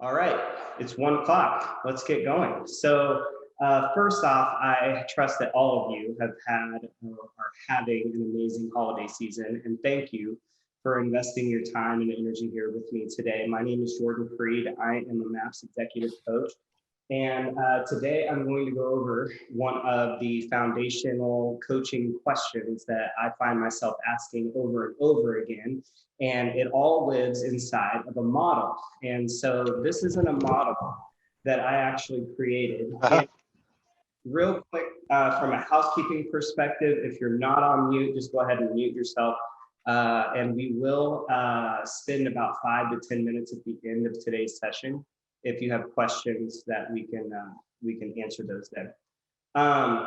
All right, it's 1 o'clock. Let's get going. So first off, I trust that all of you have had or are having an amazing holiday season, and thank you for investing your time and energy here with me today. My name is Jordan Freed. I am a MAPS executive coach, and today I'm going to go over one of the foundational coaching questions that I find myself asking over and over again. And it all lives inside of a model. And so this isn't a model that I actually created. And real quick, from a housekeeping perspective, if you're not on mute, just go ahead and mute yourself. And we will spend about 5 to 10 minutes at the end of today's session. If you have questions that we can answer those then.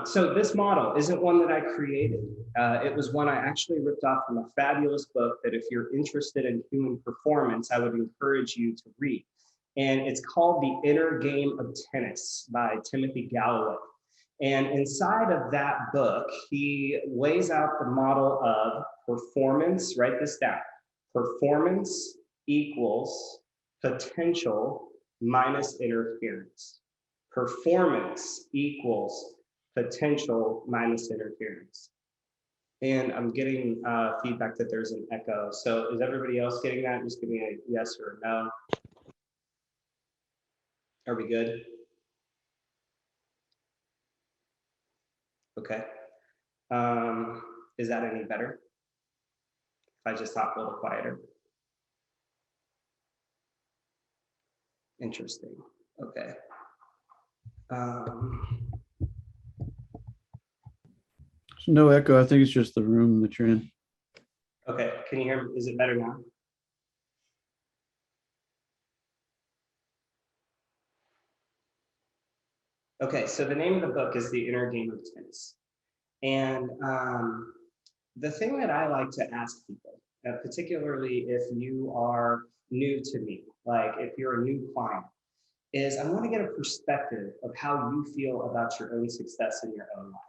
So this model isn't one that I created. It was one I actually ripped off from a fabulous book that if you're interested in human performance, I would encourage you to read. And it's called The Inner Game of Tennis by Timothy Galloway. And inside of that book, he lays out the model of performance. Write this down. Performance equals potential minus interference. Performance equals potential minus interference. And I'm getting feedback that there's an echo. So is everybody else getting that? Just give me a yes or a no. Are we good? Okay. Is that any better? If I just talk a little quieter. Interesting. Okay. No echo. I think it's just the room that you're in. Okay, can you hear me? Is it better now? Okay, so the name of the book is The Inner Game of Tennis. And the thing that I like to ask people, particularly if you are new to me, like if you're a new client, is I want to get a perspective of how you feel about your own success in your own life.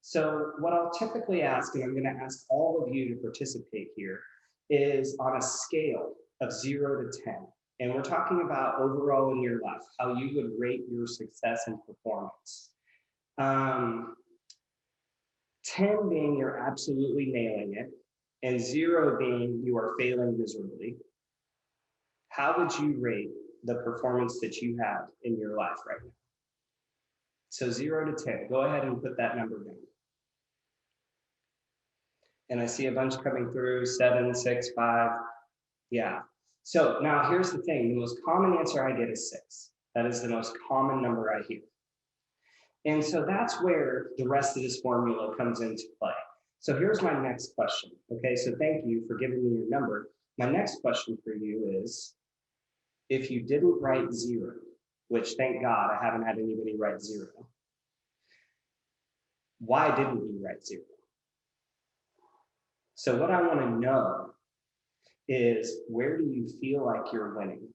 So what I'll typically ask, and I'm going to ask all of you to participate here, is on a scale of 0 to 10. And we're talking about overall in your life, how you would rate your success and performance. 10 being you're absolutely nailing it, and 0 being you are failing miserably. How would you rate the performance that you have in your life right now? So 0 to 10, go ahead and put that number down. And I see a bunch coming through, 7, 6, 5. Yeah. So now here's the thing. The most common answer I get is 6. That is the most common number I hear. And so that's where the rest of this formula comes into play. So here's my next question. Okay, so thank you for giving me your number. My next question for you is, if you didn't write 0, which thank God I haven't had anybody write 0, why didn't you write 0? So what I want to know is, where do you feel like you're winning?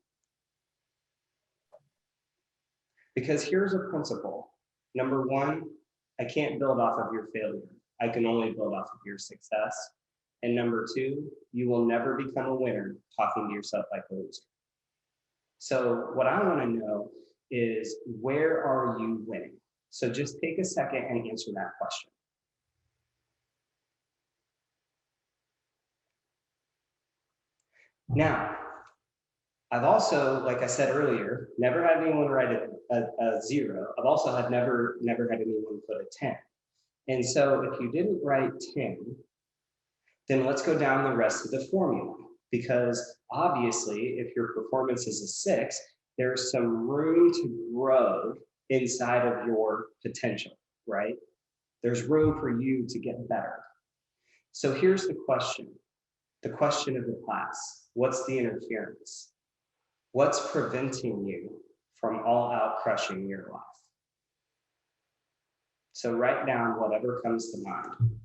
Because here's a principle. Number 1, I can't build off of your failure. I can only build off of your success. And number 2, you will never become a winner talking to yourself like a loser. So what I want to know is, where are you winning? So just take a second and answer that question. Now, I've also, like I said earlier, never had anyone write a 0. I've also never had anyone put a 10. And so if you didn't write 10, then let's go down the rest of the formula. Because obviously, if your performance is a 6, there's some room to grow inside of your potential, right? There's room for you to get better. So here's the question of the class. What's the interference? What's preventing you from all out crushing your life? So write down whatever comes to mind.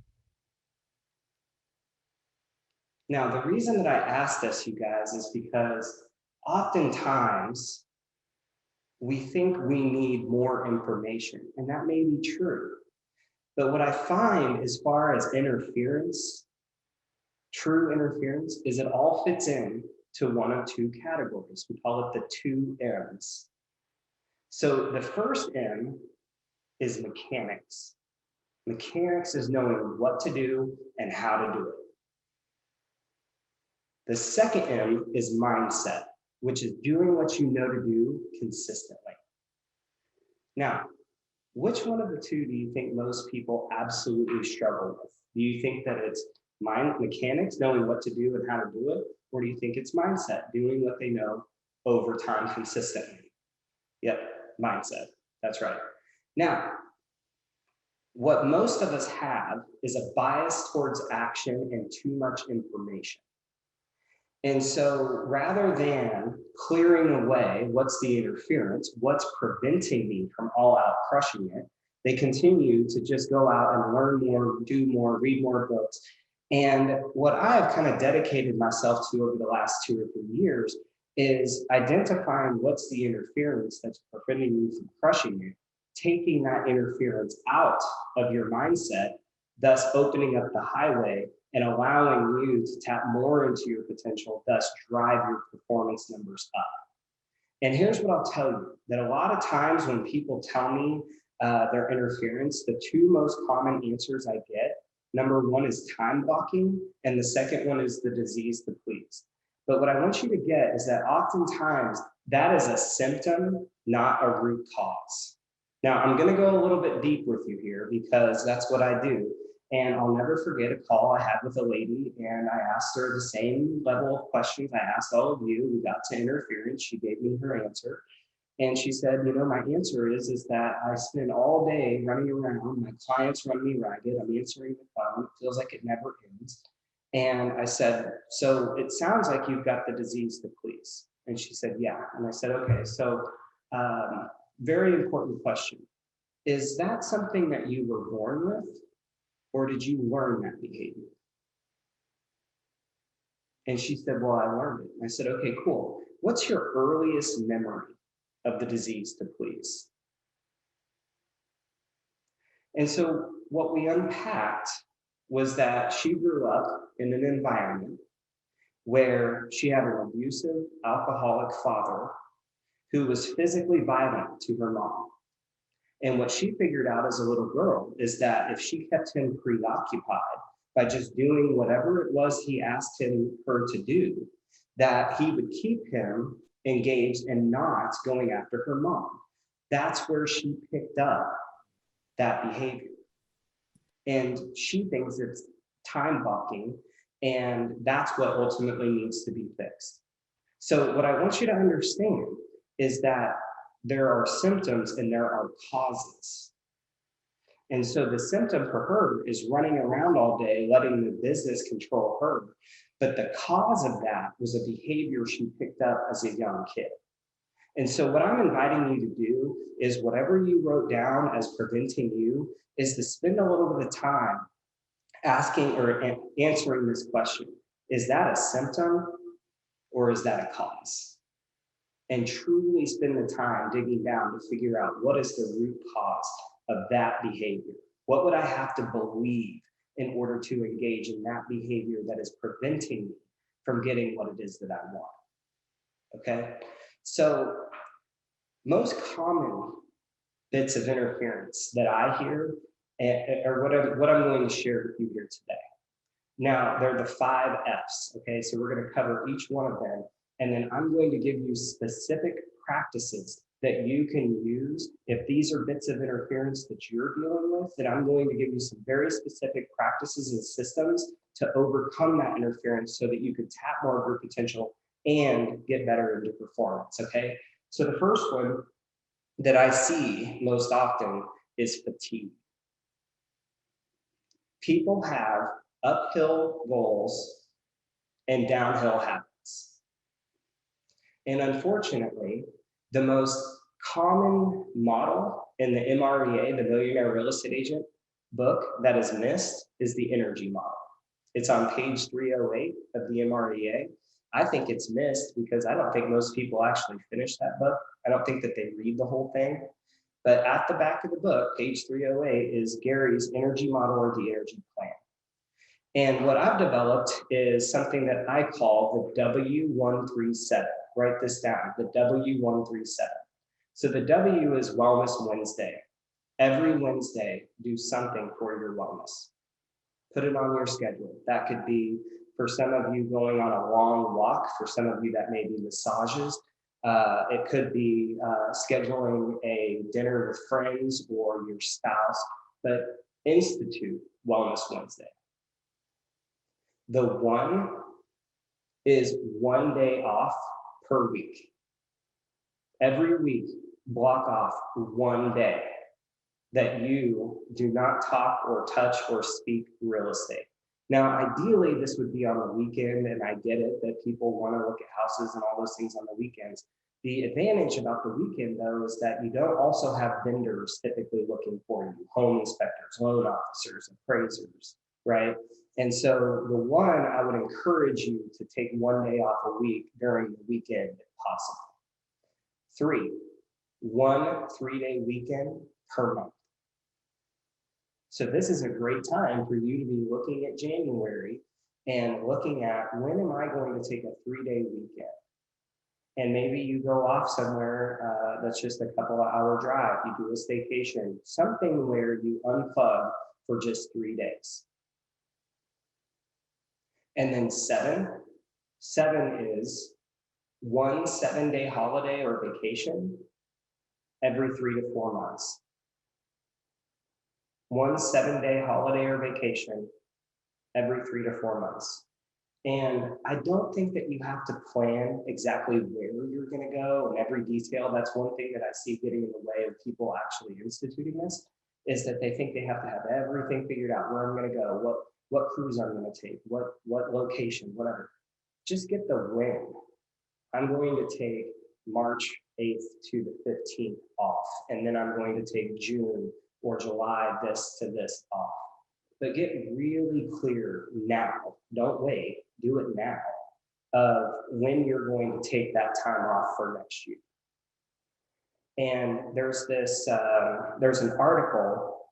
Now, the reason that I ask this, you guys, is because oftentimes we think we need more information, and that may be true. But what I find as far as interference, true interference, is it all fits in to one of two categories. We call it the two M's. So the first M is mechanics. Mechanics is knowing what to do and how to do it. The second M is mindset, which is doing what you know to do consistently. Now, which one of the two do you think most people absolutely struggle with? Do you think that it's mechanics, knowing what to do and how to do it? Or do you think it's mindset, doing what they know over time consistently? Yep, mindset. That's right. Now, what most of us have is a bias towards action and too much information. And so rather than clearing away what's the interference, what's preventing me from all out crushing it, they continue to just go out and learn more, do more, read more books. And what I've kind of dedicated myself to over the last 2 or 3 years is identifying what's the interference that's preventing you from crushing it, taking that interference out of your mindset, thus opening up the highway and allowing you to tap more into your potential, thus drive your performance numbers up. And here's what I'll tell you, that a lot of times when people tell me their interference, the two most common answers I get, number one is time blocking, and the second one is the disease to please. But what I want you to get is that oftentimes that is a symptom, not a root cause. Now, I'm going to go a little bit deep with you here because that's what I do. And I'll never forget a call I had with a lady, and I asked her the same level of questions I asked all of you. We got to interference. She gave me her answer. And she said, you know, my answer is that I spend all day running around. My clients run me ragged. I'm answering the phone. It feels like it never ends. And I said, so it sounds like you've got the disease to please. And she said, yeah. And I said, okay, so very important question. Is that something that you were born with? Or did you learn that behavior? And she said, well, I learned it. And I said, okay, cool. What's your earliest memory of the disease to please? And so what we unpacked was that she grew up in an environment where she had an abusive, alcoholic father who was physically violent to her mom. And what she figured out as a little girl is that if she kept him preoccupied by just doing whatever it was he asked her to do, that he would keep him engaged and not going after her mom. That's where she picked up that behavior. And she thinks it's time blocking, and that's what ultimately needs to be fixed. So what I want you to understand is that there are symptoms and there are causes. And so the symptom for her is running around all day, letting the business control her. But the cause of that was a behavior she picked up as a young kid. And so what I'm inviting you to do is whatever you wrote down as preventing you is to spend a little bit of time asking or answering this question. Is that a symptom or is that a cause? And truly spend the time digging down to figure out what is the root cause of that behavior. What would I have to believe in order to engage in that behavior that is preventing me from getting what it is that I want? Okay, so most common bits of interference that I hear are what I'm going to share with you here today. Now, they're the 5 F's, okay? So we're going to cover each one of them, and then I'm going to give you specific practices that you can use. If these are bits of interference that you're dealing with, then I'm going to give you some very specific practices and systems to overcome that interference so that you can tap more of your potential and get better into performance, okay? So the first one that I see most often is fatigue. People have uphill goals and downhill habits. And unfortunately, the most common model in the MREA, the Millionaire Real Estate Agent book that is missed is the energy model. It's on page 308 of the MREA. I think it's missed because I don't think most people actually finish that book. I don't think that they read the whole thing. But at the back of the book, page 308, is Gary's energy model or the energy plan. And what I've developed is something that I call the W137. Write this down, the W137. So the W is Wellness Wednesday. Every Wednesday, do something for your wellness. Put it on your schedule. That could be, for some of you, going on a long walk. For some of you, that may be massages. It could be scheduling a dinner with friends or your spouse, but institute Wellness Wednesday. The one is 1 day off per week. Every week, block off 1 day that you do not talk or touch or speak real estate. Now, ideally, this would be on the weekend, and I get it that people want to look at houses and all those things on the weekends. The advantage about the weekend, though, is that you don't also have vendors typically looking for you, home inspectors, loan officers, appraisers, right? And so the one, I would encourage you to take 1 day off a week during the weekend if possible. 3, 1 3-day weekend per month. So this is a great time for you to be looking at January and looking at, when am I going to take a 3-day weekend? And maybe you go off somewhere that's just a couple of hour drive. You do a staycation, something where you unplug for just 3 days. And then 7 is 1 7-day holiday or vacation every 3 to 4 months. 1 7-day holiday or vacation every 3 to 4 months. And I don't think that you have to plan exactly where you're going to go and every detail. That's one thing that I see getting in the way of people actually instituting this, is that they think they have to have everything figured out, where I'm going to go, what cruise I'm going to take, what location, whatever. Just get the when. I'm going to take March 8th to the 15th off, and then I'm going to take June or July this to this off. But get really clear now. Don't wait. Do it now of when you're going to take that time off for next year. And there's this, there's an article.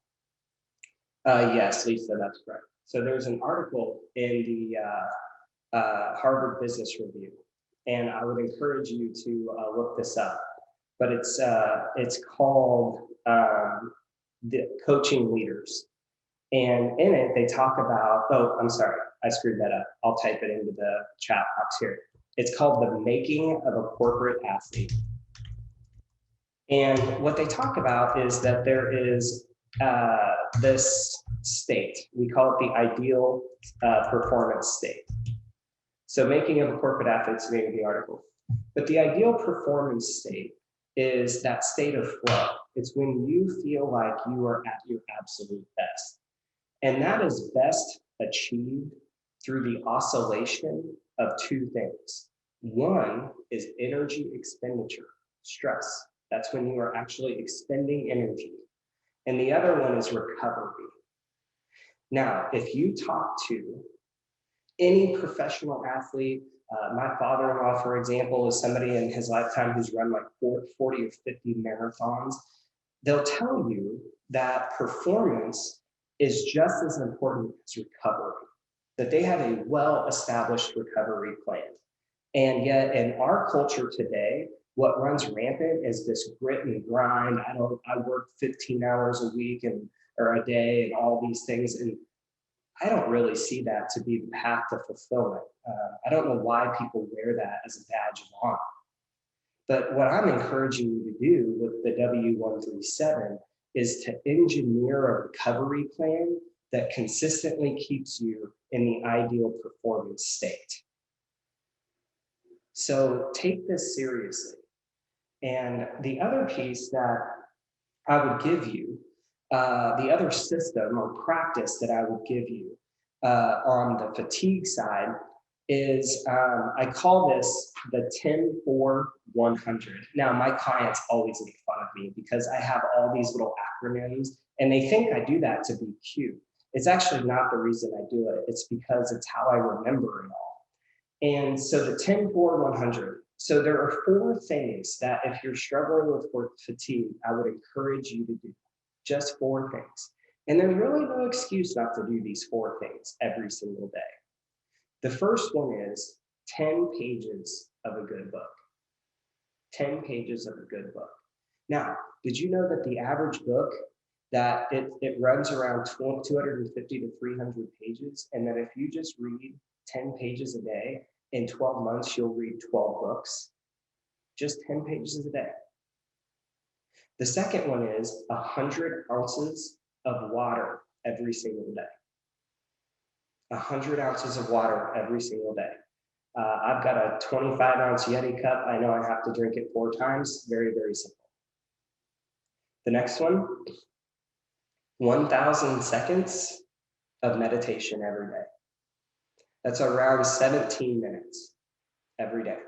Yes, Lisa, that's correct. So there's an article in the Harvard Business Review, and I would encourage you to look this up. But it's called the Coaching Leaders. And in it, they talk about, oh, I'm sorry, I screwed that up. I'll type it into the chat box here. It's called The Making of a Corporate Athlete. And what they talk about is that there is this state, we call it the ideal performance state. So Making of a Corporate Athlete is the name of the article. But the ideal performance state is that state of flow. It's when you feel like you are at your absolute best. And that is best achieved through the oscillation of 2 things. One is energy expenditure, stress. That's when you are actually expending energy. And the other one is recovery. Now, if you talk to any professional athlete, my father-in-law, for example, is somebody in his lifetime who's run like 40 or 50 marathons. They'll tell you that performance is just as important as recovery, that they have a well-established recovery plan. And yet in our culture today, what runs rampant is this grit and grind. I work 15 hours a week or a day and all these things. And I don't really see that to be the path to fulfillment. I don't know why people wear that as a badge of honor. But what I'm encouraging you to do with the W137 is to engineer a recovery plan that consistently keeps you in the ideal performance state. So take this seriously. And the other piece that I would give you, the other system or practice that I would give you on the fatigue side is, I call this the 10-4-100. Now, my clients always make fun of me because I have all these little acronyms, and they think I do that to be cute. It's actually not the reason I do it. It's because it's how I remember it all. And so the 10-4-100. So there are 4 things that if you're struggling with fatigue, I would encourage you to do. Just 4 things. And there's really no excuse not to do these 4 things every single day. The first one is 10 pages of a good book. 10 pages of a good book. Now, did you know that the average book that it runs around 250 to 300 pages, and that if you just read 10 pages a day, in 12 months, you'll read 12 books, just 10 pages a day. The second one is 100 ounces of water every single day. 100 ounces of water every single day. I've got a 25-ounce Yeti cup. I know I have to drink it 4 times. Very, very simple. The next one, 1,000 seconds of meditation every day. That's around 17 minutes every day.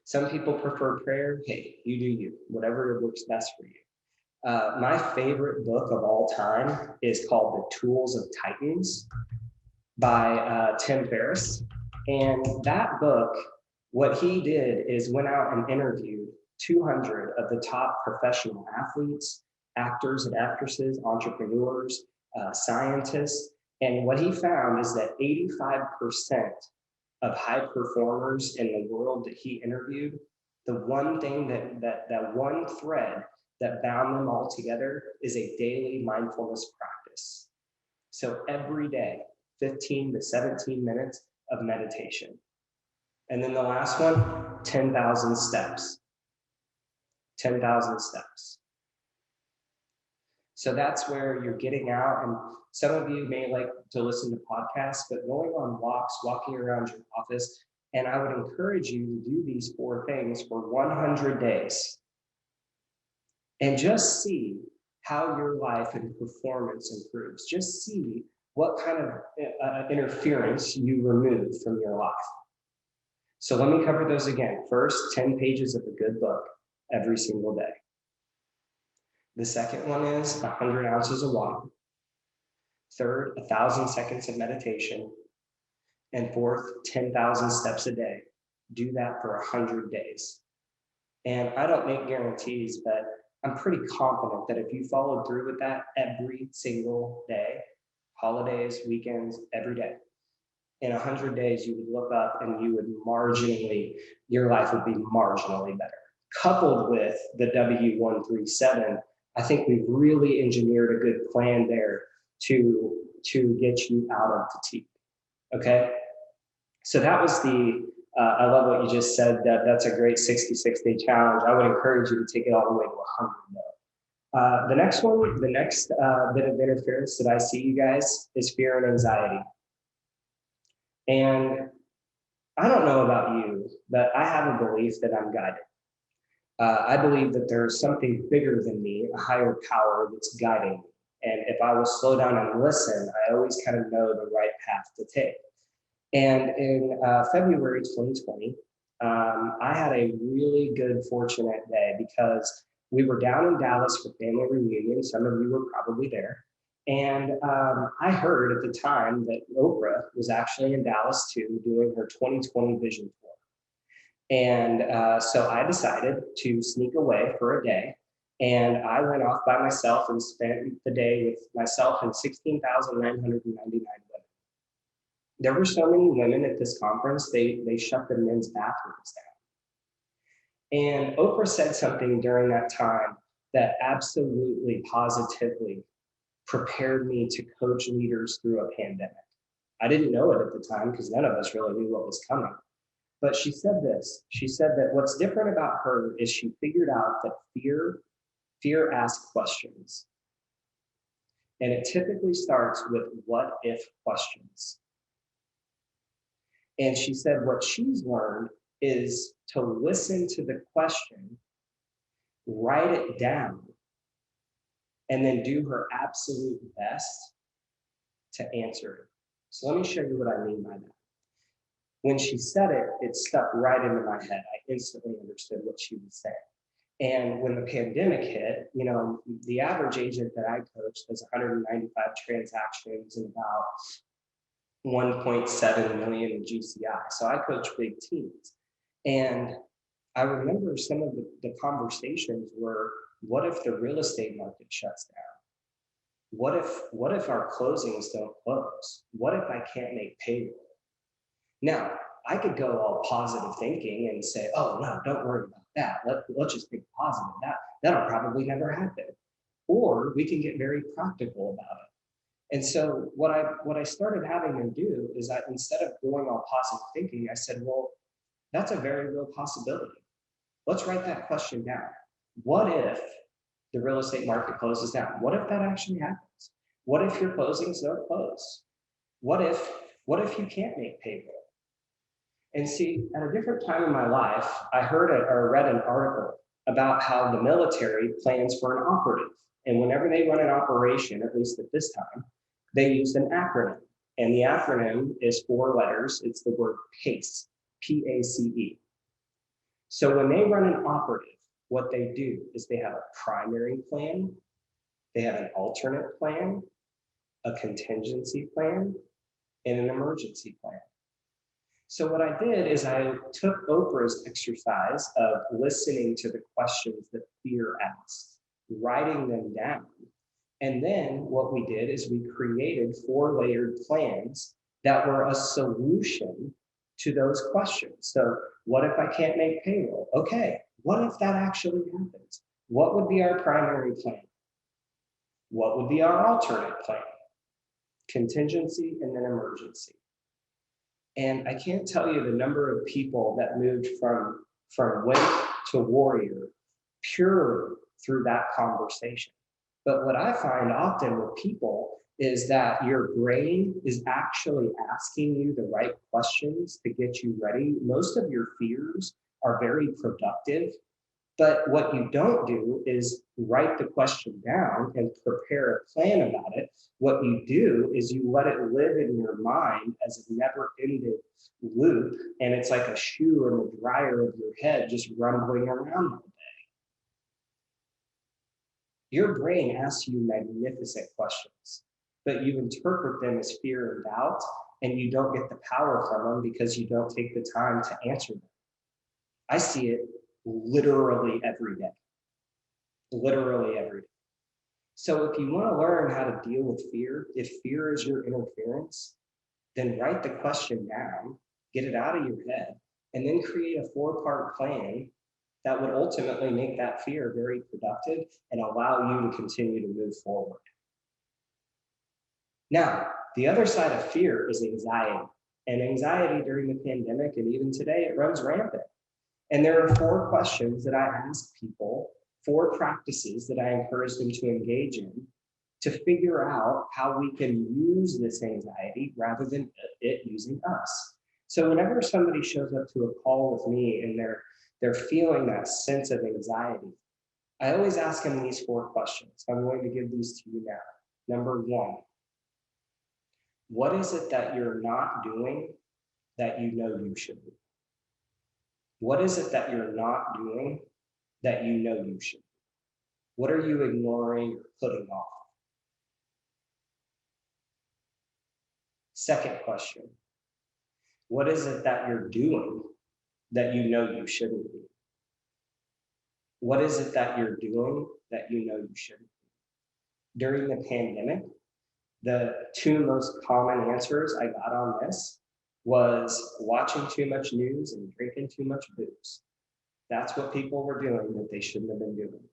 Some people prefer prayer. Hey, you do you, whatever works best for you. My favorite book of all time is called The Tools of Titans by Tim Ferriss. And that book, what he did is went out and interviewed 200 of the top professional athletes, actors and actresses, entrepreneurs, scientists. And what he found is that 85% of high performers in the world that he interviewed, the one thing that one thread that bound them all together is a daily mindfulness practice. So every day, 15 to 17 minutes of meditation. And then the last one, 10,000 steps. 10,000 steps. So that's where you're getting out, and some of you may like to listen to podcasts, but going on walks, walking around your office, and I would encourage you to do these 4 things for 100 days and just see how your life and performance improves. Just see what kind of interference you remove from your life. So let me cover those again. First, 10 pages of a good book every single day. The second one is 100 ounces of water. Third, 1,000 seconds of meditation. And fourth, 10,000 steps a day. Do that for 100 days. And I don't make guarantees, but I'm pretty confident that if you followed through with that every single day, holidays, weekends, every day, in 100 days, you would look up and you would your life would be marginally better. Coupled with the W137, I think we've really engineered a good plan there to get you out of fatigue. Okay? So that was I love what you just said, that's a great 66-day challenge. I would encourage you to take it all the way to 100 though. The next bit of interference that I see, you guys, is fear and anxiety. And I don't know about you, but I have a belief that I'm guided. I believe that there's something bigger than me, a higher power that's guiding me. And if I will slow down and listen, I always kind of know the right path to take. And in February 2020, I had a really good, fortunate day because we were down in Dallas for family reunion. Some of you were probably there. And I heard at the time that Oprah was actually in Dallas too, doing her 2020 vision tour. And so I decided to sneak away for a day. And I went off by myself and spent the day with myself and 16,999 women. There were so many women at this conference, they shut the men's bathrooms down. And Oprah said something during that time that absolutely, positively prepared me to coach leaders through a pandemic. I didn't know it at the time because none of us really knew what was coming. But she said this. She said that what's different about her is she figured out that fear asks questions. And it typically starts with what if questions. And she said what she's learned is to listen to the question, write it down, and then do her absolute best to answer it. So let me show you what I mean by that. When she said it, it stuck right into my head. I instantly understood what she was saying. And when the pandemic hit, the average agent that I coached does 195 transactions and about 1.7 million in GCI. So I coach big teams. And I remember some of the conversations were, what if the real estate market shuts down? What if our closings don't close? What if I can't make payroll? Now, I could go all positive thinking and say, oh no, don't worry about that. Let's just think positive. That'll probably never happen. Or we can get very practical about it. And so what I started having them do is that instead of going all positive thinking, I said, well, that's a very real possibility. Let's write that question down. What if the real estate market closes down? What if that actually happens? What if your closings don't close? What if you can't make payroll? And see, at a different time in my life, I heard it or read an article about how the military plans for an operative. And whenever they run an operation, at least at this time, they use an acronym. And the acronym is 4 letters. It's the word PACE, P-A-C-E. So when they run an operative, what they do is they have a primary plan, they have an alternate plan, a contingency plan, and an emergency plan. So what I did is I took Oprah's exercise of listening to the questions that fear asks, writing them down. And then what we did is we created 4 layered plans that were a solution to those questions. So what if I can't make payroll? Okay, what if that actually happens? What would be our primary plan? What would be our alternate plan? Contingency and then emergency. And I can't tell you the number of people that moved from wimp to warrior purely through that conversation. But what I find often with people is that your brain is actually asking you the right questions to get you ready. Most of your fears are very productive, but what you don't do is write the question down and prepare a plan about it. What you do is you let it live in your mind as a never-ending loop, and it's like a shoe in the dryer of your head just rumbling around all day. Your brain asks you magnificent questions, but you interpret them as fear and doubt, and you don't get the power from them because you don't take the time to answer them. I see it literally every day. Literally every day. So if you want to learn how to deal with fear, if fear is your interference, then write the question down, get it out of your head, and then create a 4-part plan that would ultimately make that fear very productive and allow you to continue to move forward. Now, the other side of fear is anxiety. And anxiety during the pandemic and even today, it runs rampant. And there are 4 questions that I ask people, 4 practices that I encourage them to engage in to figure out how we can use this anxiety rather than it using us. So whenever somebody shows up to a call with me and they're feeling that sense of anxiety, I always ask them these 4 questions. I'm going to give these to you now. Number 1, what is it that you're not doing that you know you should do? What is it that you're not doing that you know you should do? What are you ignoring or putting off? Second question, what is it that you're doing that you know you shouldn't be? What is it that you're doing that you know you shouldn't be? During the pandemic, the 2 most common answers I got on this was watching too much news and drinking too much booze. That's what people were doing that they shouldn't have been doing.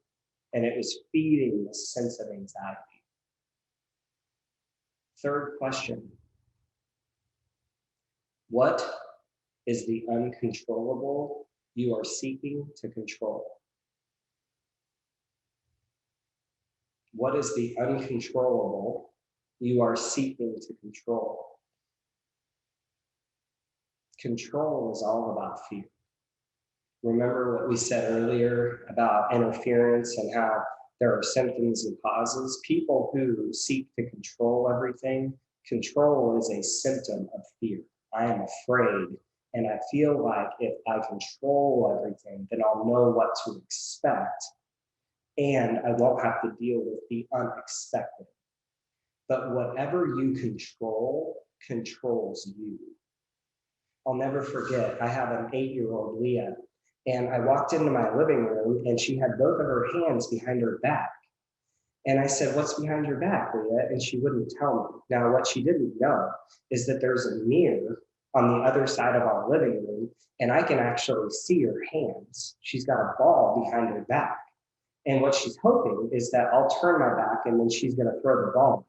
And it was feeding this sense of anxiety. Third question, what is the uncontrollable you are seeking to control? What is the uncontrollable you are seeking to control? Control is all about fear. Remember what we said earlier about interference and how there are symptoms and causes? People who seek to control everything, control is a symptom of fear. I am afraid, and I feel like if I control everything, then I'll know what to expect, and I won't have to deal with the unexpected. But whatever you control controls you. I'll never forget, I have an 8-year-old, Leah, and I walked into my living room and she had both of her hands behind her back. And I said, what's behind your back, Leah? And she wouldn't tell me. Now, what she didn't know is that there's a mirror on the other side of our living room, and I can actually see her hands. She's got a ball behind her back. And what she's hoping is that I'll turn my back and then she's going to throw the ball.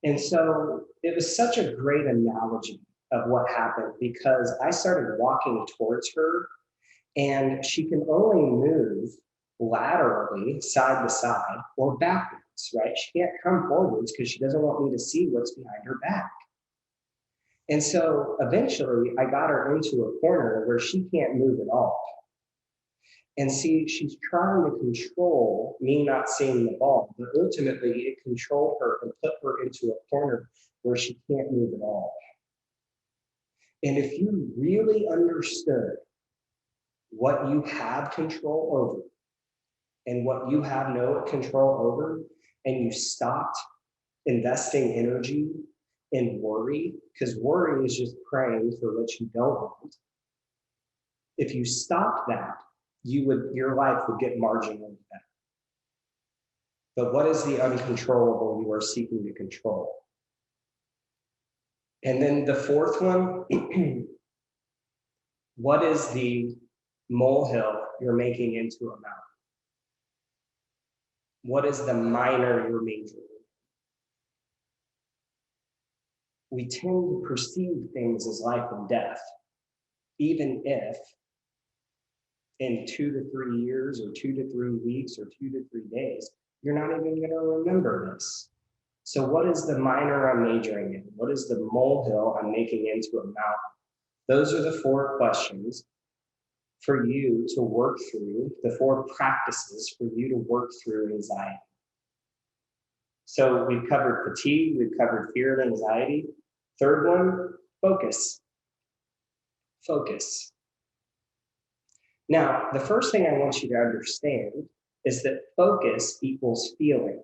And so it was such a great analogy of what happened, because I started walking towards her, and she can only move laterally, side to side, or backwards, right? She can't come forwards because she doesn't want me to see what's behind her back. And so eventually I got her into a corner where she can't move at all. And see, she's trying to control me not seeing the ball, but ultimately it controlled her and put her into a corner where she can't move at all. And if you really understood what you have control over and what you have no control over, and you stopped investing energy in worry, because worry is just praying for what you don't want. If you stopped that, your life would get marginally better. But what is the uncontrollable you are seeking to control? And then the fourth one, what is the molehill you're making into a mountain? What is the minor you're majoring? We tend to perceive things as life and death, even if in 2 to 3 years or 2 to 3 weeks or 2 to 3 days, you're not even going to remember this. So what is the minor I'm majoring in? What is the molehill I'm making into a mountain? Those are the 4 questions for you to work through, the 4 practices for you to work through anxiety. So we've covered fatigue, we've covered fear and anxiety. Third one, focus. Focus. Now, the first thing I want you to understand is that focus equals feeling.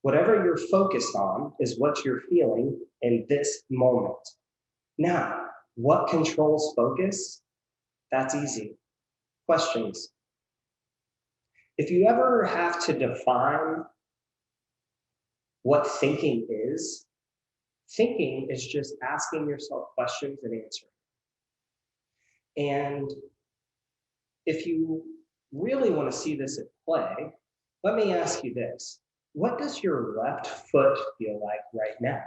Whatever you're focused on is what you're feeling in this moment. Now, what controls focus? That's easy. Questions. If you ever have to define what thinking is just asking yourself questions and answering. And if you really want to see this at play, let me ask you this. What does your left foot feel like right now?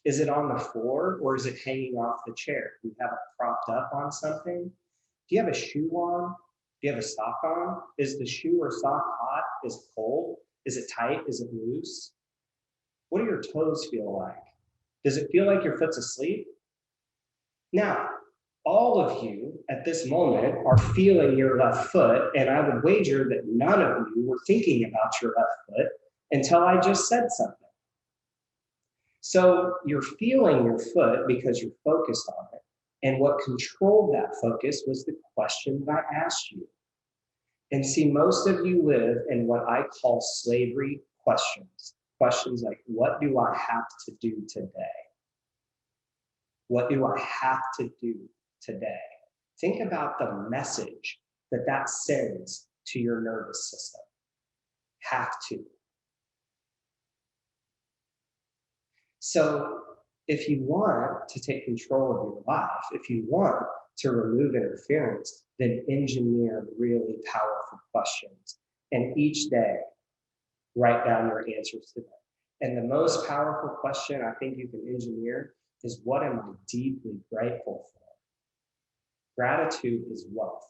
Is it on the floor or is it hanging off the chair? Do you have it propped up on something? Do you have a shoe on? Do you have a sock on? Is the shoe or sock hot? Is it cold? Is it tight? Is it loose? What do your toes feel like? Does it feel like your foot's asleep? Now, all of you at this moment are feeling your left foot, and I would wager that none of you were thinking about your left foot until I just said something. So you're feeling your foot because you're focused on it. And what controlled that focus was the question that I asked you. And see, most of you live in what I call slavery questions. Questions like, what do I have to do today? What do I have to do today? Think about the message that that sends to your nervous system. Have to. So if you want to take control of your life, if you want to remove interference, then engineer really powerful questions. And each day, write down your answers to them. And the most powerful question I think you can engineer is, what am I deeply grateful for? Gratitude is wealth.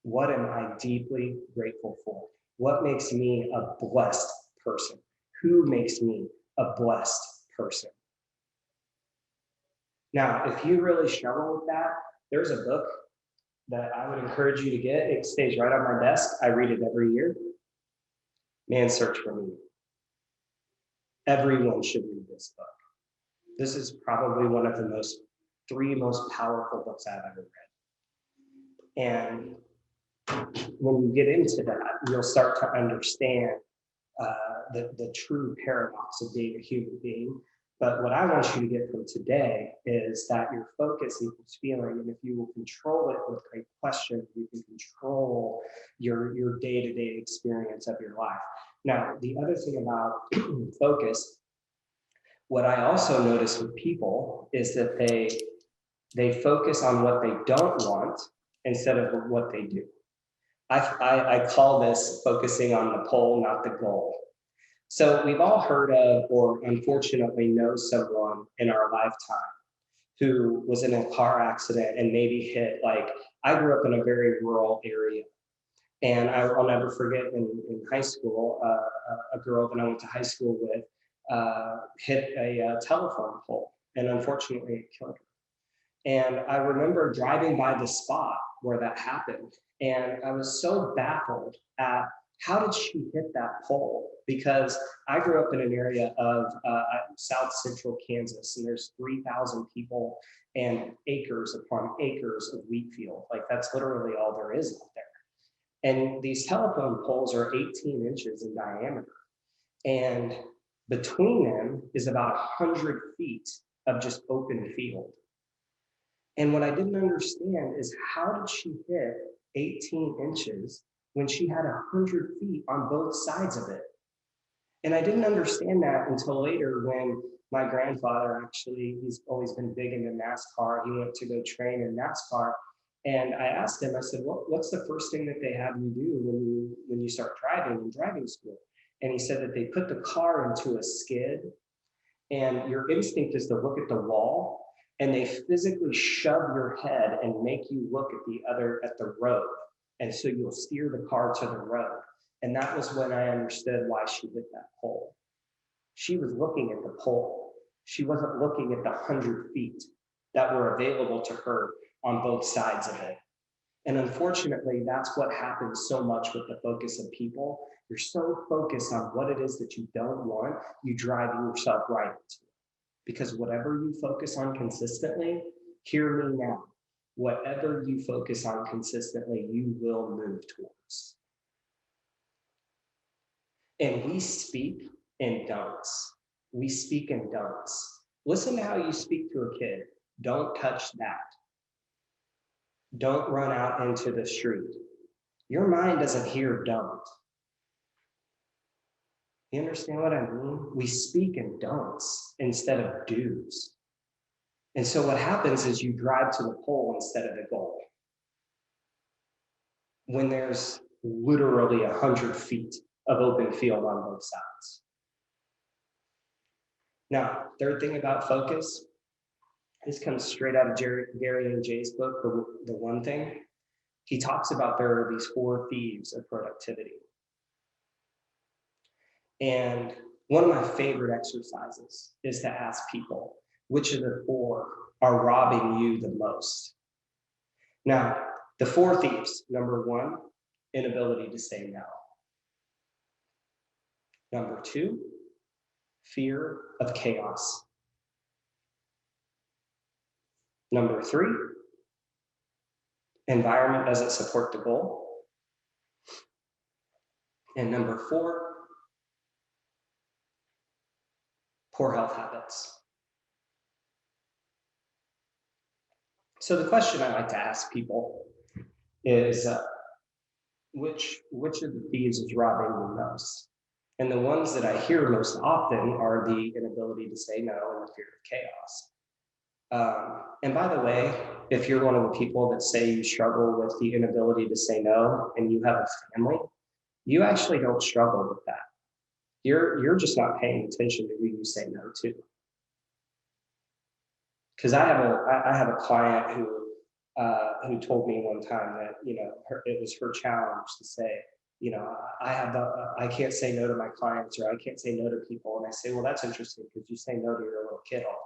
What am I deeply grateful for? What makes me a blessed person? Who makes me a blessed person? Now, if you really struggle with that, there's a book that I would encourage you to get. It stays right on my desk. I read it every year. Man's Search for Meaning. Everyone should read this book. This is probably one of the 3 most powerful books I've ever read. And when you get into that, you'll start to understand the true paradox of being a human being. But what I want you to get from today is that your focus equals feeling. And if you will control it with great questions, you can control your day-to-day experience of your life. Now, the other thing about focus, what I also notice with people is that they focus on what they don't want instead of what they do. I call this focusing on the pole, not the goal. So we've all heard of, or unfortunately know someone in our lifetime who was in a car accident and maybe hit, like, I grew up in a very rural area. And I'll never forget in high school, a girl that I went to high school with hit a telephone pole, and unfortunately it killed her. And I remember driving by the spot where that happened, and I was so baffled at how did she hit that pole? Because I grew up in an area of South Central Kansas, and there's 3,000 people and acres upon acres of wheat field. Like, that's literally all there is out there. And these telephone poles are 18 inches in diameter. And between them is about 100 feet of just open field. And what I didn't understand is, how did she hit 18 inches when she had 100 feet on both sides of it? And I didn't understand that until later, when my grandfather, actually, he's always been big into NASCAR. He went to go train in NASCAR. And I asked him, I said, what's the first thing that they have you do when you start driving in driving school? And he said that they put the car into a skid, and your instinct is to look at the wall, and they physically shove your head and make you look at the road. And so you'll steer the car to the road. And that was when I understood why she hit that pole. She was looking at the pole. She wasn't looking at the 100 feet that were available to her on both sides of it. And unfortunately, that's what happens so much with the focus of people. You're so focused on what it is that you don't want, you drive yourself right into it. Because whatever you focus on consistently, hear me now, whatever you focus on consistently, you will move towards. And we speak in don'ts. We speak in don'ts. Listen to how you speak to a kid. Don't touch that. Don't run out into the street. Your mind doesn't hear don't. You understand what I mean? We speak in don'ts instead of do's. And so what happens is you drive to the pole instead of the goal. When there's literally 100 feet of open field on both sides. Now, third thing about focus, this comes straight out of Gary and Jay's book, The One Thing. He talks about there are these 4 thieves of productivity. And one of my favorite exercises is to ask people, which of the 4 are robbing you the most? Now, the 4 thieves, number 1, inability to say no. Number 2, fear of chaos. Number 3, environment doesn't support the goal. And number 4, poor health habits. So the question I like to ask people is, which of the thieves is robbing you most? And the ones that I hear most often are the inability to say no and the fear of chaos. And by the way, if you're one of the people that say you struggle with the inability to say no and you have a family, you actually don't struggle with that. You're just not paying attention to who you say no to. Because I have a client who told me one time that, it was her challenge to say, I can't say no to my clients, or I can't say no to people. And I say, well, that's interesting, because you say no to your little kid all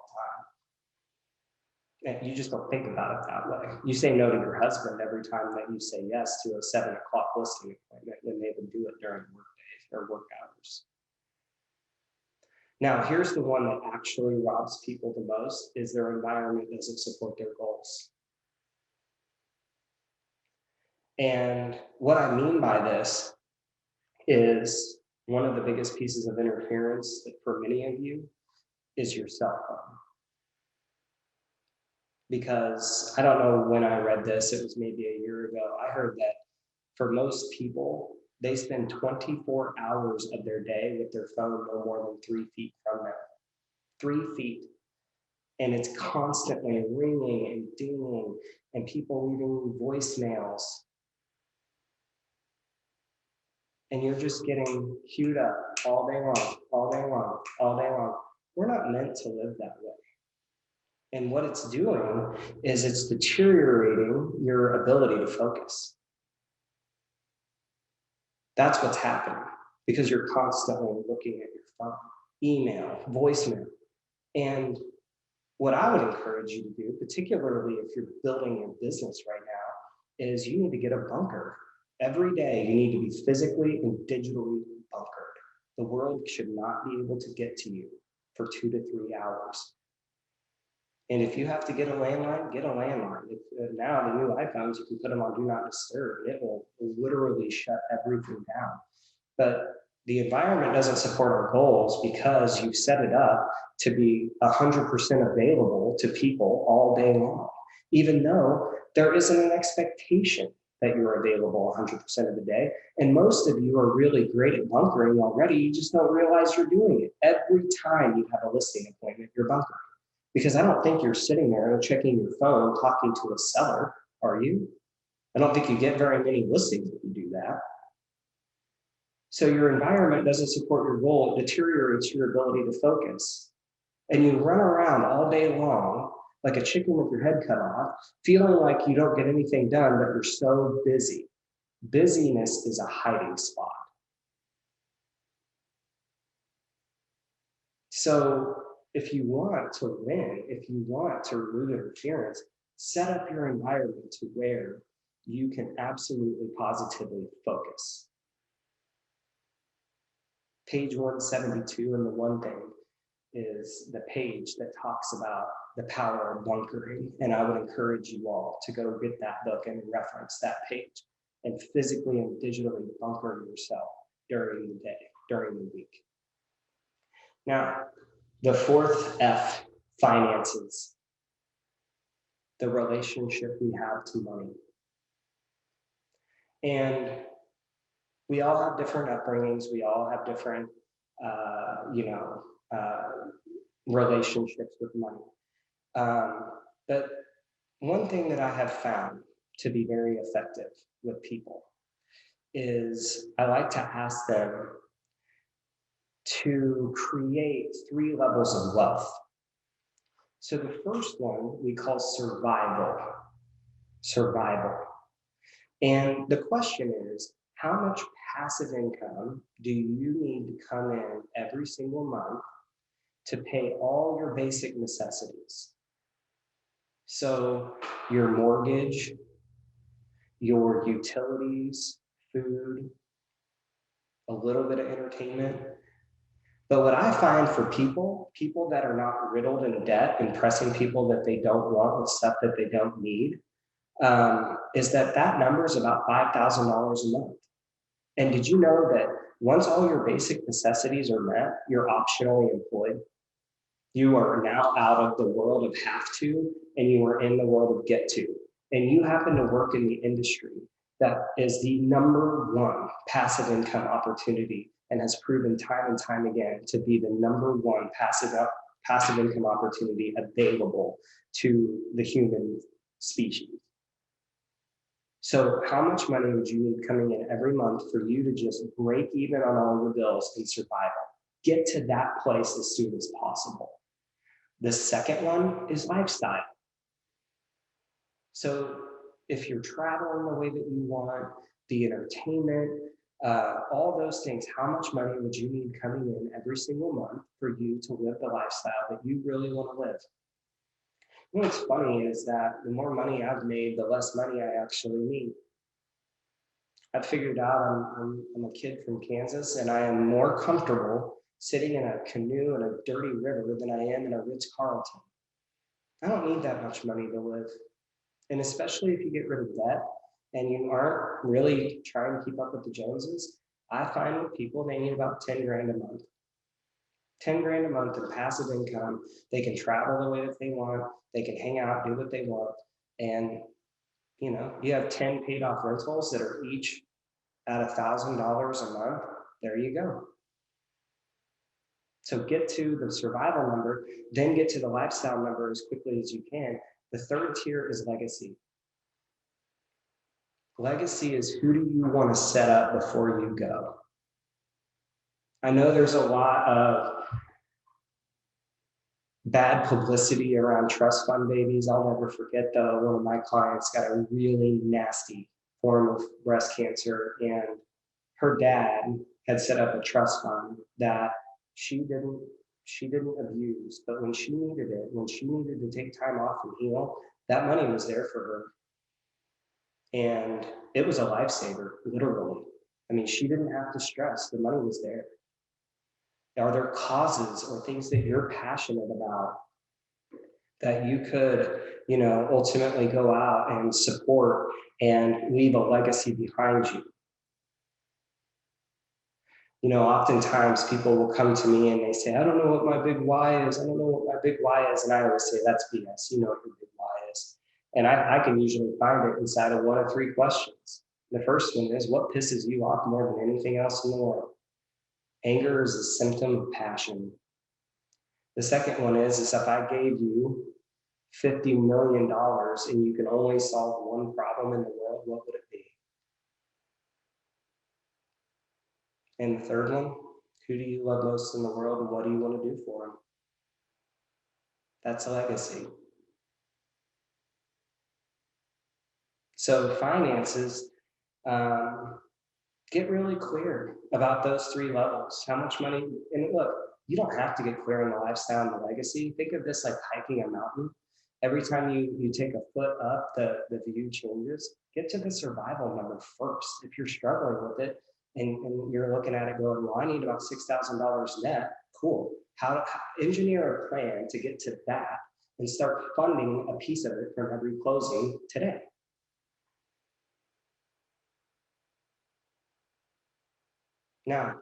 the time. And you just don't think about it that way. You say no to your husband every time that you say yes to a 7 o'clock listing appointment, when they would do it during work days or work hours. Now, here's the one that actually robs people the most, is their environment doesn't support their goals. And what I mean by this is, one of the biggest pieces of interference that for many of you is your cell phone. Because I don't know when I read this, it was maybe a year ago. I heard that for most people, they spend 24 hours of their day with their phone no more than 3 feet from them. 3 feet. And it's constantly ringing and dinging, and people leaving voicemails. And you're just getting queued up all day long, all day long, all day long. We're not meant to live that way. And what it's doing is it's deteriorating your ability to focus. That's what's happening because you're constantly looking at your phone, email, voicemail. And what I would encourage you to do, particularly if you're building your business right now, is you need to get a bunker. Every day you need to be physically and digitally bunkered. The world should not be able to get to you for 2 to 3 hours. And if you have to get a landline, get a landline. Now the new iPhones, you can put them on Do Not Disturb. It will literally shut everything down. But the environment doesn't support our goals because you've set it up to be 100% available to people all day long, even though there isn't an expectation that you're available 100% of the day. And most of you are really great at bunkering already. You just don't realize you're doing it. Every time you have a listing appointment, you're bunkering. Because I don't think you're sitting there checking your phone, talking to a seller, are you? I don't think you get very many listings if you do that. So your environment doesn't support your goal. It deteriorates your ability to focus. And you run around all day long like a chicken with your head cut off, feeling like you don't get anything done, but you're so busy. Busyness is a hiding spot. So if you want to win, if you want to remove interference, set up your environment to where you can absolutely positively focus. Page 172 and the one thing is the page that talks about the power of bunkering. And I would encourage you all to go get that book and reference that page and physically and digitally bunker yourself during the day, during the week. Now, the fourth F, finances, the relationship we have to money. And we all have different upbringings. We all have different, relationships with money. But one thing that I have found to be very effective with people is I like to ask them to create 3 levels of wealth. So the first one we call survival. Survival. And the question is, how much passive income do you need to come in every single month to pay all your basic necessities? So your mortgage, your utilities, food, a little bit of entertainment. But what I find for people that are not riddled in debt and pressing people that they don't want with stuff that they don't need, is that number is about $5,000 a month. And did you know that once all your basic necessities are met, you're optionally employed? You are now out of the world of have to, and you are in the world of get to. And you happen to work in the industry that is the #1 passive income opportunity and has proven time and time again to be the #1 passive income opportunity available to the human species. So how much money would you need coming in every month for you to just break even on all your bills and survive? Get to that place as soon as possible. The second one is lifestyle. So if you're traveling the way that you want, the entertainment, all those things, how much money would you need coming in every single month for you to live the lifestyle that you really want to live? You know what's funny is that the more money I've made, the less money I actually need. I've figured out I'm a kid from Kansas, and I am more comfortable sitting in a canoe in a dirty river than I am in a Ritz-Carlton. I don't need that much money to live. And especially if you get rid of debt and you aren't really trying to keep up with the Joneses, I find with people, they need about 10 grand a month. 10 grand a month in passive income. They can travel the way that they want. They can hang out, do what they want. And, you have 10 paid off rentals that are each at $1,000 a month. There you go. So get to the survival number, then get to the lifestyle number as quickly as you can. The third tier is legacy. Legacy is, who do you want to set up before you go? I know there's a lot of bad publicity around trust fund babies. I'll never forget though, one of my clients got a really nasty form of breast cancer, and her dad had set up a trust fund that she didn't abuse, but when she needed it, when she needed to take time off and heal, that money was there for her. And it was a lifesaver, literally. I mean, she didn't have to stress, the money was there. Are there causes or things that you're passionate about that you could, ultimately go out and support and leave a legacy behind you? Oftentimes people will come to me and they say, I don't know what my big why is. I don't know what my big why is. And I always say, that's BS. You know what your big why is. And I can usually find it inside of one of three questions. The first one is, what pisses you off more than anything else in the world? Anger is a symptom of passion. The second one is if I gave you $50 million and you can only solve one problem in the world, what would it be? And the third one, who do you love most in the world and what do you want to do for them? That's a legacy. So finances, get really clear about those three levels. How much money, and look, you don't have to get clear on the lifestyle and the legacy. Think of this like hiking a mountain. Every time you take a foot up, the view changes. Get to the survival number first. If you're struggling with it and you're looking at it going, well, I need about $6,000 net, cool. How engineer a plan to get to that and start funding a piece of it from every closing today. Now,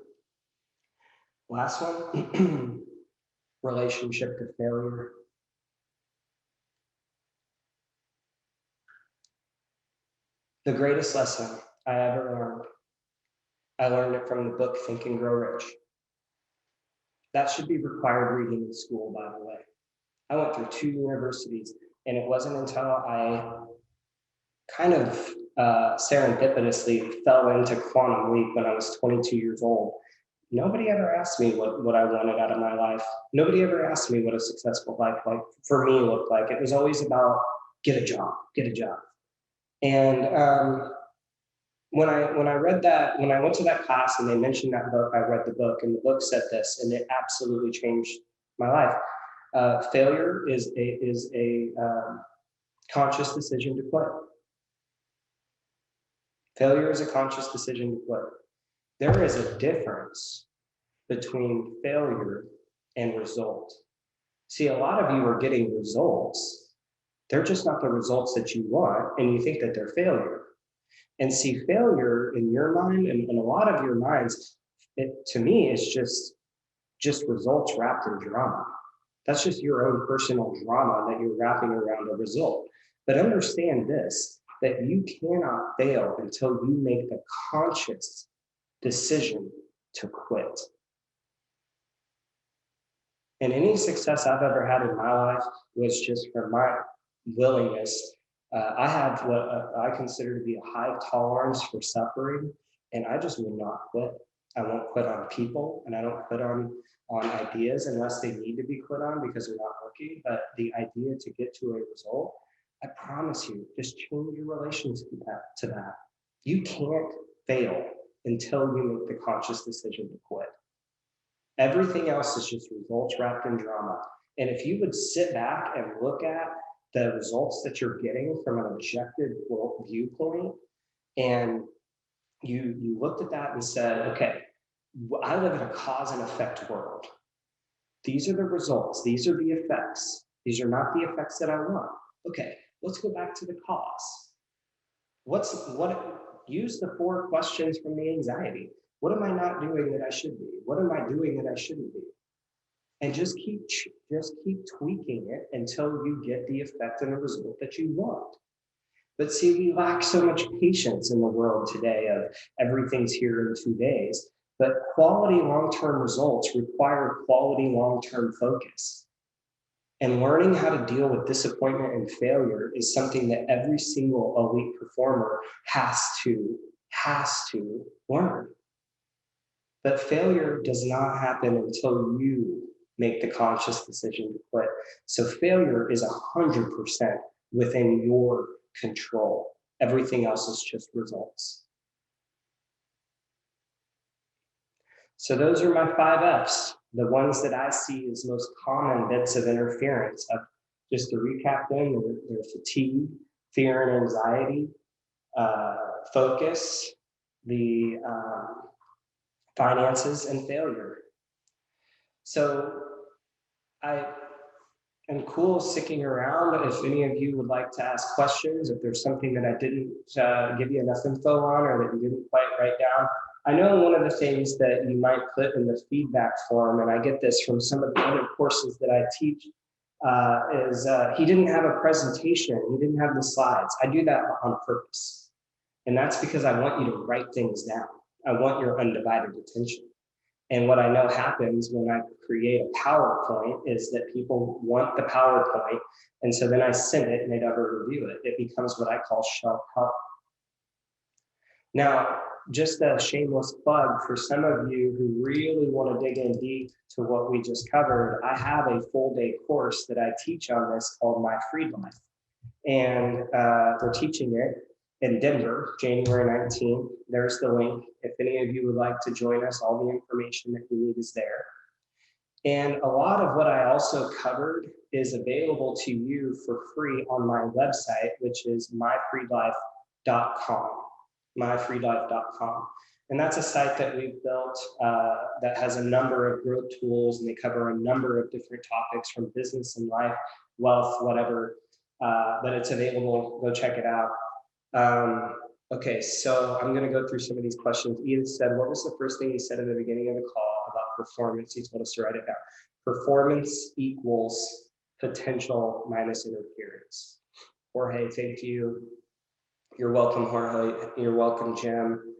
last one, relationship to failure. The greatest lesson I ever learned, I learned it from the book Think and Grow Rich. That should be required reading in school, by the way. I went through 2 universities, and it wasn't until I kind of serendipitously fell into Quantum Leap when I was 22 years old. Nobody ever asked me what I wanted out of my life. Nobody ever asked me what a successful life like for me looked like. It was always about get a job, get a job. And when I read that, when I went to that class and they mentioned that book, I read the book, and the book said this, and it absolutely changed my life. Failure is a conscious decision to quit. Failure is a conscious decision to quit. There is a difference between failure and result. See, a lot of you are getting results. They're just not the results that you want, and you think that they're failure. And see, failure in your mind and in a lot of your minds, to me, is just results wrapped in drama. That's just your own personal drama that you're wrapping around a result. But understand this, that you cannot fail until you make the conscious decision to quit. And any success I've ever had in my life was just from my willingness. I have what I consider to be a high tolerance for suffering, and I just will not quit. I won't quit on people, and I don't quit on ideas unless they need to be quit on because they're not working. But the idea to get to a result, I promise you, just change your relationship to that. You can't fail until you make the conscious decision to quit. Everything else is just results wrapped in drama. And if you would sit back and look at the results that you're getting from an objective viewpoint, and you looked at that and said, okay, I live in a cause and effect world. These are the results. These are the effects. These are not the effects that I want. Okay, let's go back to the cause. Use the 4 questions from the anxiety. What am I not doing that I should be? What am I doing that I shouldn't be? and just keep tweaking it until you get the effect and the result that you want. But see, we lack so much patience in the world today of everything's here in 2 days. But quality long-term results require quality long-term focus. And learning how to deal with disappointment and failure is something that every single elite performer has to learn. But failure does not happen until you make the conscious decision to quit. So failure is 100% within your control. Everything else is just results. So those are my 5 Fs, the ones that I see as most common bits of interference. Just to recap them, they're fatigue, fear and anxiety, focus, the finances, and failure. So I am cool sticking around if any of you would like to ask questions, if there's something that I didn't give you enough info on or that you didn't quite write down. I know one of the things that you might put in the feedback form, and I get this from some of the other courses that I teach, is he didn't have a presentation, he didn't have the slides. I do that on purpose. And that's because I want you to write things down. I want your undivided attention. And what I know happens when I create a PowerPoint is that people want the PowerPoint. And so then I send it and they never review it. It becomes what I call shelf help. Now, just a shameless plug for some of you who really want to dig in deep to what we just covered, I have a full day course that I teach on this called My Freed Life. And we're teaching it in Denver, January 19th. There's the link. If any of you would like to join us, all the information that you need is there. And a lot of what I also covered is available to you for free on my website, which is myfreedlife.com. myfreedlife.com. And that's a site that we've built that has a number of growth tools, and they cover a number of different topics from business and life, wealth, whatever, but it's available. Go check it out. Okay, so I'm going to go through some of these questions. Edith said, what was the first thing you said at the beginning of the call about performance? He told us to write it down. Performance equals potential minus interference. Jorge, thank you. You're welcome, Jorge. You're welcome, Jim.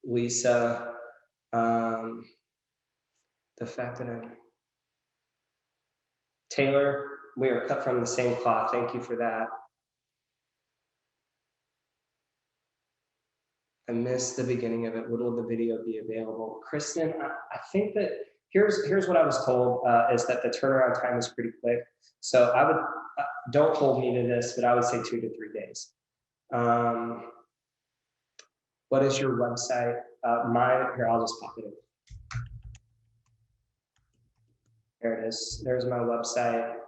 Lisa. The fact that Taylor, we are cut from the same cloth. Thank you for that. I missed the beginning of it. When will the video be available? Kristen, I think that here's what I was told is that the turnaround time is pretty quick. So I would, don't hold me to this, but I would say 2 to 3 days. What is your website? Here, I'll just pop it in. There it is. There's my website.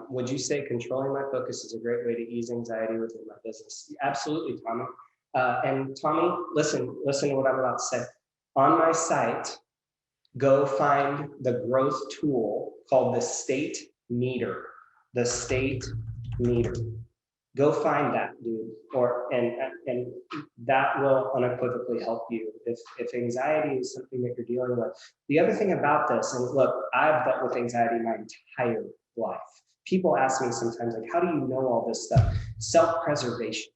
Would you say controlling my focus is a great way to ease anxiety within my business? Absolutely, Tommy. And Tommy, listen to what I'm about to say. On my site, go find the growth tool called the state meter. The state meter. Go find that, dude, and that will unequivocally help you if anxiety is something that you're dealing with. The other thing about this, and look, I've dealt with anxiety my entire life. People ask me sometimes, like, how do you know all this stuff? Self-preservation,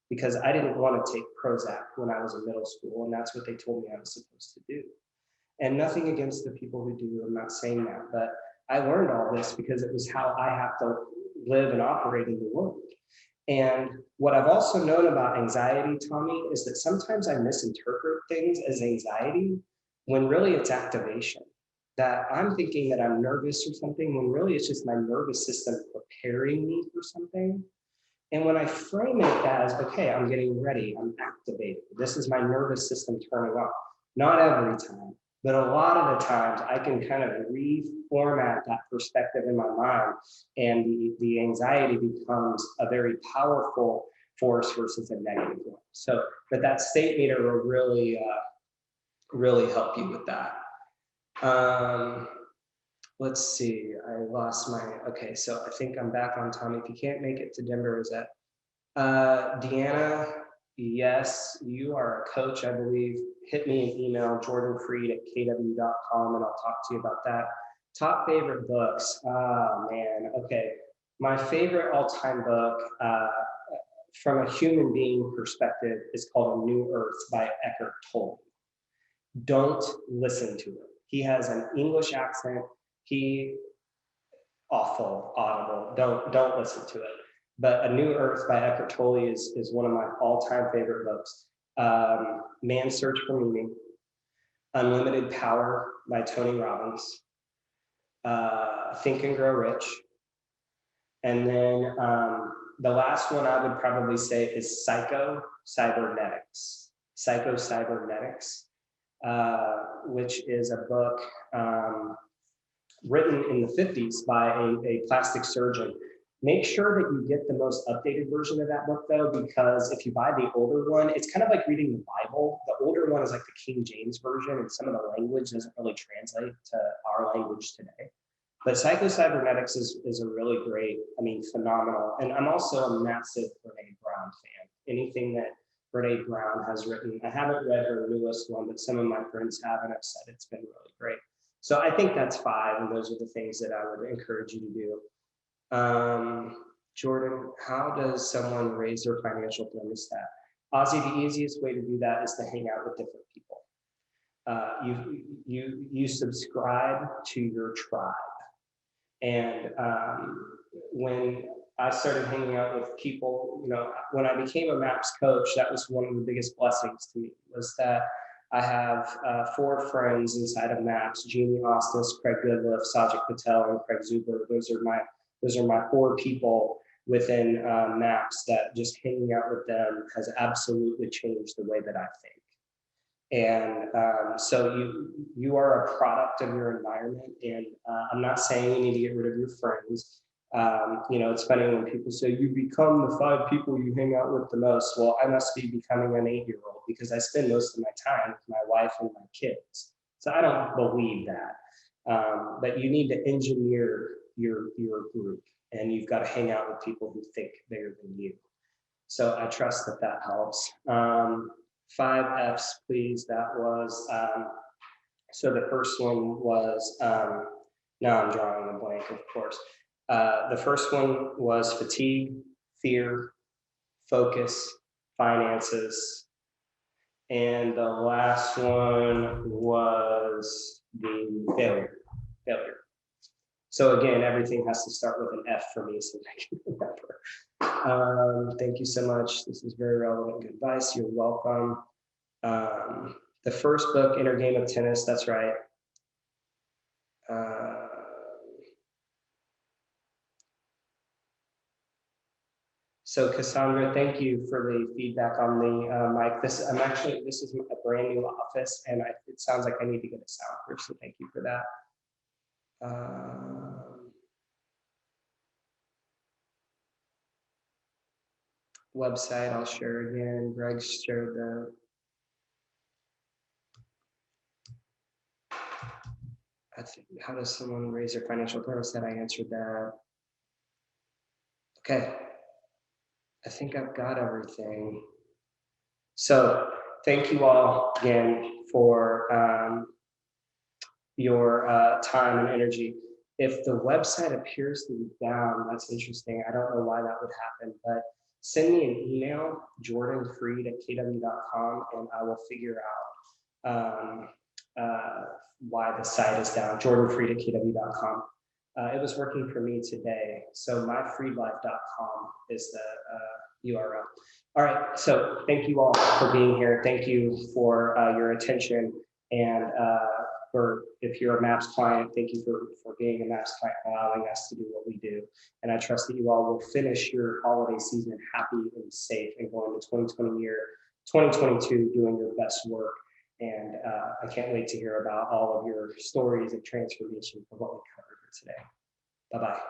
because I didn't want to take Prozac when I was in middle school, and that's what they told me I was supposed to do. And nothing against the people who do, I'm not saying that, but I learned all this because it was how I have to live and operate in the world. And what I've also known about anxiety, Tommy, is that sometimes I misinterpret things as anxiety when really it's activation. That I'm thinking that I'm nervous or something when really it's just my nervous system preparing me for something. And when I frame it as, okay, I'm getting ready, I'm activated. This is my nervous system turning on. Not every time, but a lot of the times I can kind of reformat that perspective in my mind, and the anxiety becomes a very powerful force versus a negative one. So, but that state meter will really, really help you with that. Let's see, I lost my, okay, so I think I'm back on Tommy. If you can't make it to Denver, is that Deanna? Yes, you are a coach, I believe. Hit me an email, jordanfreed@kw.com, and I'll talk to you about that. Top favorite books. Oh, man. Okay. My favorite all-time book from a human being perspective is called A New Earth by Eckhart Tolle. Don't listen to him. He has an English accent. He awful, audible. Don't listen to it. But A New Earth by Eckhart Tolle is one of my all-time favorite books. Man's Search for Meaning, Unlimited Power by Tony Robbins, Think and Grow Rich, and then the last one I would probably say is Psycho-Cybernetics, which is a book written in the 50s by a plastic surgeon. Make sure that you get the most updated version of that book though, because if you buy the older one, it's kind of like reading the Bible. The older one is like the King James version, and some of the language doesn't really translate to our language today. But Psycho-Cybernetics is a really great, phenomenal. And I'm also a massive Brene Brown fan. Anything that Brene Brown has written, I haven't read her newest one, but some of my friends have, and I've said it's been really great. So I think that's 5, and those are the things that I would encourage you to do. Jordan, how does someone raise their financial thermostat? Ozzy, the easiest way to do that is to hang out with different people. You subscribe to your tribe. And when I started hanging out with people, when I became a MAPS coach, that was one of the biggest blessings to me, was that I have 4 friends inside of MAPS: Jeannie Ostis, Craig Goodliff, Sajid Patel, and Craig Zuber. Those are my 4 people within MAPS that just hanging out with them has absolutely changed the way that I think. And so you are a product of your environment. And I'm not saying you need to get rid of your friends. It's funny when people say you become the 5 people you hang out with the most. Well, I must be becoming an 8-year-old because I spend most of my time with my wife and my kids. So I don't believe that. But you need to engineer your group, and you've got to hang out with people who think bigger than you. So I trust that helps. 5 F's, please. That was, so the first one was, now I'm drawing a blank, of course. The first one was fatigue, fear, focus, finances. And the last one was the failure. So again, everything has to start with an F for me so I can remember. Thank you so much. This is very relevant good advice. You're welcome. The first book, Inner Game of Tennis, that's right. So Cassandra, thank you for the feedback on the mic. This is a brand new office, and it sounds like I need to get a soundproof, so thank you for that. Website, I'll share again. Greg shared the. How does someone raise their financial thermostat? I answered that. Okay. I think I've got everything. So thank you all again for your time and energy. If the website appears to be down, that's interesting. I don't know why that would happen, but send me an email, jordanfreed@kw.com, and I will figure out why the site is down, jordanfreed@kw.com. It was working for me today. So myfreedlife.com is the URL. All right, so thank you all for being here. Thank you for your attention. And if you're a MAPS client, thank you for being a MAPS client, allowing us to do what we do. And I trust that you all will finish your holiday season happy and safe and go into 2022 doing your best work. And I can't wait to hear about all of your stories of transformation from what we covered today. Bye-bye.